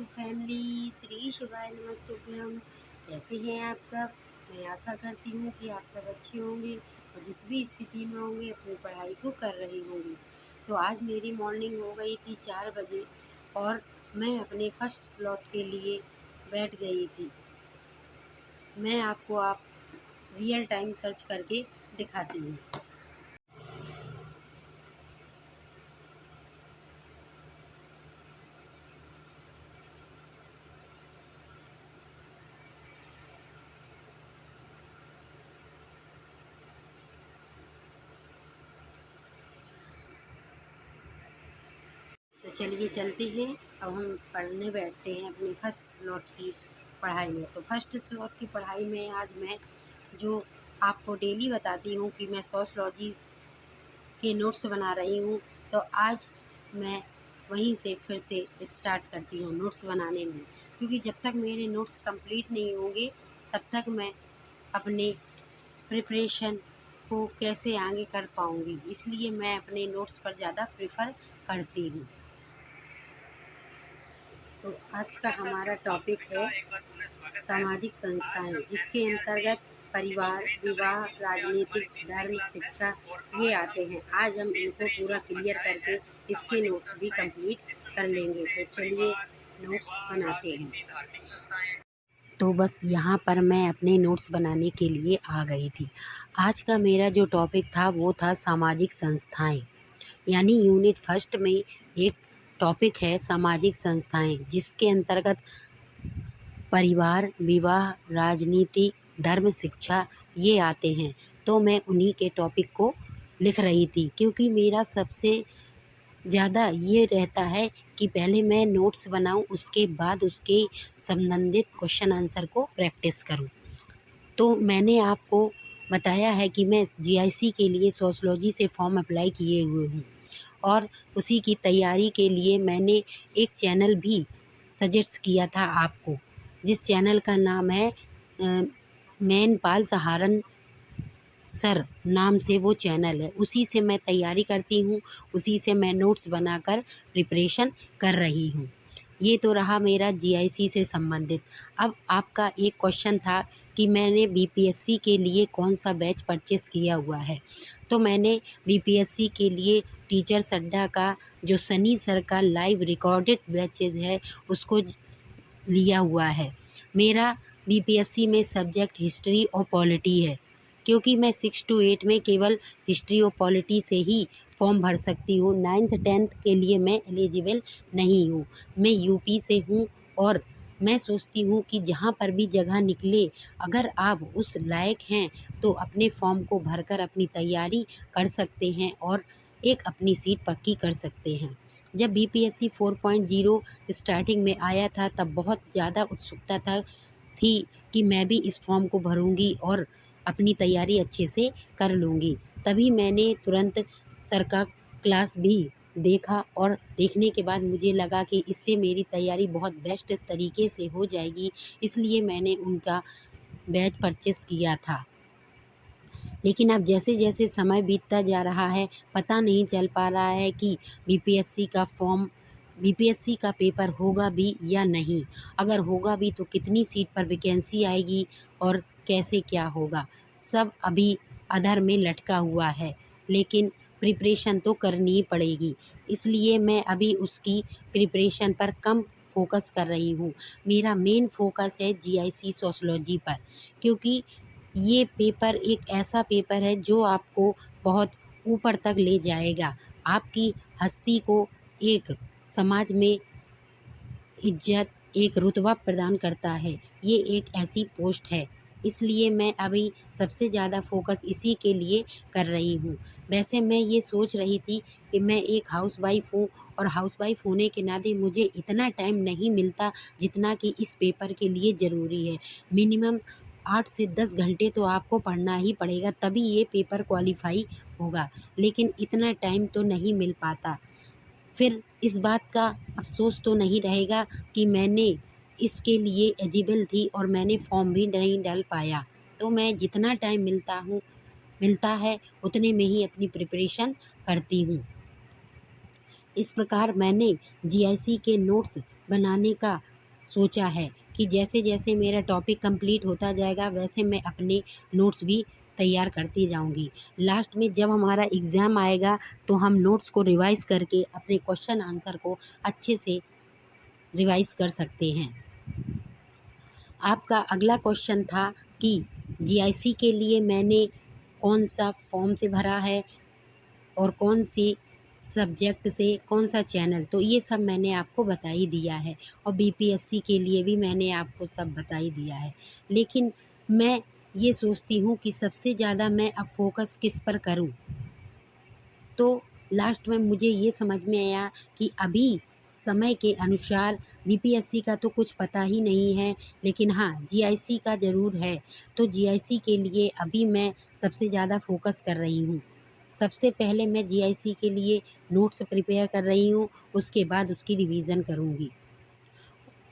Family, Shri शिवाय नमस्तुभ्यम। कैसे हैं आप सब? मैं आशा करती हूँ कि आप सब अच्छे होंगे और जिस भी स्थिति में होंगे अपनी पढ़ाई को कर रहे होंगे। तो आज मेरी मॉर्निंग हो गई थी 4 बजे और मैं अपने फर्स्ट स्लॉट के लिए बैठ गई थी। मैं आपको रियल टाइम सर्च करके दिखाती हूँ। तो चलिए चलते हैं। अब हम पढ़ने बैठते हैं अपनी फर्स्ट स्लॉट की पढ़ाई में। तो फर्स्ट स्लॉट की पढ़ाई में आज मैं जो आपको डेली बताती हूँ कि मैं सोशियोलॉजी के नोट्स बना रही हूँ, तो आज मैं वहीं से फिर से स्टार्ट करती हूँ नोट्स बनाने में, क्योंकि जब तक मेरे नोट्स कंप्लीट नहीं होंगे तब तक मैं अपने प्रिपरेशन को कैसे आगे कर पाऊँगी। इसलिए मैं अपने नोट्स पर ज़्यादा प्रेफर करती हूँ। तो आज का हमारा टॉपिक है सामाजिक संस्थाएं, जिसके अंतर्गत परिवार, विवाह, राजनीतिक, धर्म, शिक्षा ये आते हैं। आज हम इनको पूरा क्लियर करके इसके नोट्स भी कंप्लीट कर लेंगे। तो चलिए नोट्स बनाते हैं। तो बस यहाँ पर मैं अपने नोट्स बनाने के लिए आ गई थी। आज का मेरा जो टॉपिक था वो था सामाजिक संस्थाएं, यानी यूनिट फर्स्ट में एक टॉपिक है सामाजिक संस्थाएं, जिसके अंतर्गत परिवार, विवाह, राजनीति, धर्म, शिक्षा ये आते हैं। तो मैं उन्हीं के टॉपिक को लिख रही थी, क्योंकि मेरा सबसे ज़्यादा ये रहता है कि पहले मैं नोट्स बनाऊं, उसके बाद उसके संबंधित क्वेश्चन आंसर को प्रैक्टिस करूं। तो मैंने आपको बताया है कि मैं जीआईसी के लिए सोशियोलॉजी से फॉर्म अप्लाई किए हुए हूँ और उसी की तैयारी के लिए मैंने एक चैनल भी सजेस्ट किया था आपको, जिस चैनल का नाम है मैनपाल सहारन सर नाम से वो चैनल है। उसी से मैं तैयारी करती हूँ, उसी से मैं नोट्स बनाकर प्रिपरेशन कर रही हूँ। ये तो रहा मेरा जीआईसी से संबंधित। अब आपका एक क्वेश्चन था कि मैंने बीपीएससी के लिए कौन सा बैच परचेस किया हुआ है। तो मैंने बीपीएससी के लिए टीचर्स अड्डा का जो सनी सर का लाइव रिकॉर्डेड बैचेज है उसको लिया हुआ है। मेरा बीपीएससी में सब्जेक्ट हिस्ट्री और पॉलिटी है, क्योंकि मैं 6 to 8 में केवल हिस्ट्री और पॉलिटी से ही फॉर्म भर सकती हूँ। 9th 10th के लिए मैं एलिजिबल नहीं हूँ। मैं यूपी से हूँ और मैं सोचती हूँ कि जहाँ पर भी जगह निकले, अगर आप उस लायक हैं तो अपने फॉर्म को भरकर अपनी तैयारी कर सकते हैं और एक अपनी सीट पक्की कर सकते हैं। जब बीपीएससी 4.0 स्टार्टिंग में आया था तब बहुत ज़्यादा उत्सुकता थी कि मैं भी इस फॉर्म को भरूंगी और अपनी तैयारी अच्छे से कर लूँगी। तभी मैंने तुरंत सर का क्लास भी देखा और देखने के बाद मुझे लगा कि इससे मेरी तैयारी बहुत बेस्ट तरीके से हो जाएगी, इसलिए मैंने उनका बैच परचेस किया था। लेकिन अब जैसे जैसे समय बीतता जा रहा है, पता नहीं चल पा रहा है कि बीपीएससी का पेपर होगा भी या नहीं। अगर होगा भी तो कितनी सीट पर वैकेंसी आएगी और कैसे क्या होगा, सब अभी अधर में लटका हुआ है। लेकिन प्रिपरेशन तो करनी ही पड़ेगी, इसलिए मैं अभी उसकी प्रिपरेशन पर कम फोकस कर रही हूँ। मेरा मेन फोकस है जीआईसी सोशियोलॉजी पर, क्योंकि ये पेपर एक ऐसा पेपर है जो आपको बहुत ऊपर तक ले जाएगा। आपकी हस्ती को एक समाज में इज्जत, एक रुतबा प्रदान करता है। ये एक ऐसी पोस्ट है, इसलिए मैं अभी सबसे ज़्यादा फोकस इसी के लिए कर रही हूँ। वैसे मैं ये सोच रही थी कि मैं एक हाउसवाइफ़ हूँ और हाउसवाइफ़ होने के नाते मुझे इतना टाइम नहीं मिलता जितना कि इस पेपर के लिए ज़रूरी है। मिनिमम 8 से 10 घंटे तो आपको पढ़ना ही पड़ेगा, तभी ये पेपर क्वालिफ़ाई होगा। लेकिन इतना टाइम तो नहीं मिल पाता। फिर इस बात का अफ़सोस तो नहीं रहेगा कि मैंने इसके लिए एलिजिबल थी और मैंने फॉर्म भी नहीं डाल पाया। तो मैं जितना टाइम मिलता है उतने में ही अपनी प्रिपरेशन करती हूँ। इस प्रकार मैंने जीआईसी के नोट्स बनाने का सोचा है कि जैसे जैसे मेरा टॉपिक कंप्लीट होता जाएगा वैसे मैं अपने नोट्स भी तैयार करती जाऊंगी। लास्ट में जब हमारा एग्ज़ाम आएगा तो हम नोट्स को रिवाइज़ करके अपने क्वेश्चन आंसर को अच्छे से रिवाइज़ कर सकते हैं। आपका अगला क्वेश्चन था कि जीआईसी के लिए मैंने कौन सा फॉर्म से भरा है और कौन सी सब्जेक्ट से कौन सा चैनल, तो ये सब मैंने आपको बता ही दिया है। और बीपीएससी के लिए भी मैंने आपको सब बता ही दिया है। लेकिन मैं ये सोचती हूँ कि सबसे ज़्यादा मैं अब फोकस किस पर करूँ। तो लास्ट में मुझे ये समझ में आया कि अभी समय के अनुसार बीपीएससी का तो कुछ पता ही नहीं है, लेकिन हाँ जीआईसी का ज़रूर है। तो जीआईसी के लिए अभी मैं सबसे ज़्यादा फोकस कर रही हूँ। सबसे पहले मैं जीआईसी के लिए नोट्स प्रिपेयर कर रही हूँ, उसके बाद उसकी रिवीज़न करूँगी।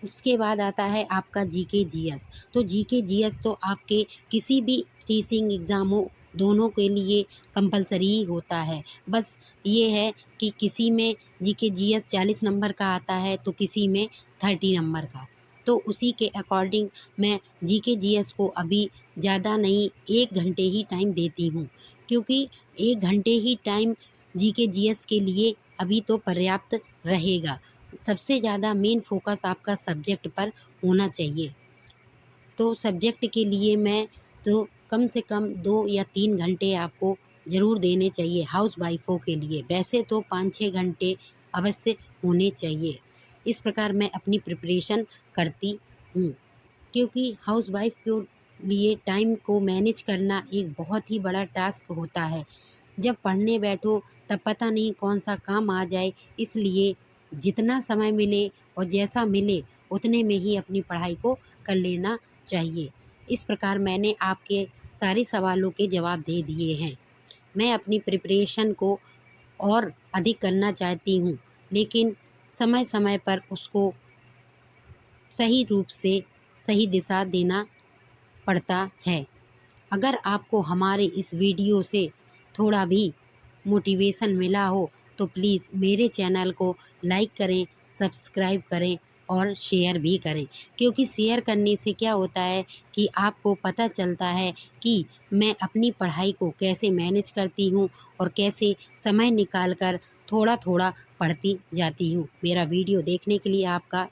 उसके बाद आता है आपका जीके जीएस। तो जीके जीएस तो आपके किसी भी टीचिंग एग्ज़ाम हो, दोनों के लिए कंपलसरी ही होता है। बस ये है कि किसी में जीके जीएस 40 नंबर का आता है तो किसी में 30 नंबर का। तो उसी के अकॉर्डिंग मैं जीके जीएस को अभी ज़्यादा नहीं 1 घंटे ही टाइम देती हूँ, क्योंकि 1 घंटे ही टाइम जीके जीएस के लिए अभी तो पर्याप्त रहेगा। सबसे ज़्यादा मेन फोकस आपका सब्जेक्ट पर होना चाहिए। तो सब्जेक्ट के लिए मैं तो कम से कम 2 या 3 घंटे आपको ज़रूर देने चाहिए हाउसवाइफ़ों के लिए। वैसे तो 5-6 घंटे अवश्य होने चाहिए। इस प्रकार मैं अपनी प्रिपरेशन करती हूँ, क्योंकि हाउसवाइफ़ के लिए टाइम को मैनेज करना एक बहुत ही बड़ा टास्क होता है। जब पढ़ने बैठो तब पता नहीं कौन-सा काम आ जाए, इसलिए जितना समय मिले और जैसा मिले उतने में ही अपनी पढ़ाई को कर लेना चाहिए। इस प्रकार मैंने आपके सारे सवालों के जवाब दे दिए हैं। मैं अपनी प्रिपरेशन को और अधिक करना चाहती हूँ, लेकिन समय-समय पर उसको सही रूप से सही दिशा देना पड़ता है। अगर आपको हमारे इस वीडियो से थोड़ा भी मोटिवेशन मिला हो तो प्लीज़ मेरे चैनल को लाइक करें, सब्सक्राइब करें और शेयर भी करें, क्योंकि शेयर करने से क्या होता है कि आपको पता चलता है कि मैं अपनी पढ़ाई को कैसे मैनेज करती हूँ और कैसे समय निकाल कर थोड़ा-थोड़ा पढ़ती जाती हूँ। मेरा वीडियो देखने के लिए आपका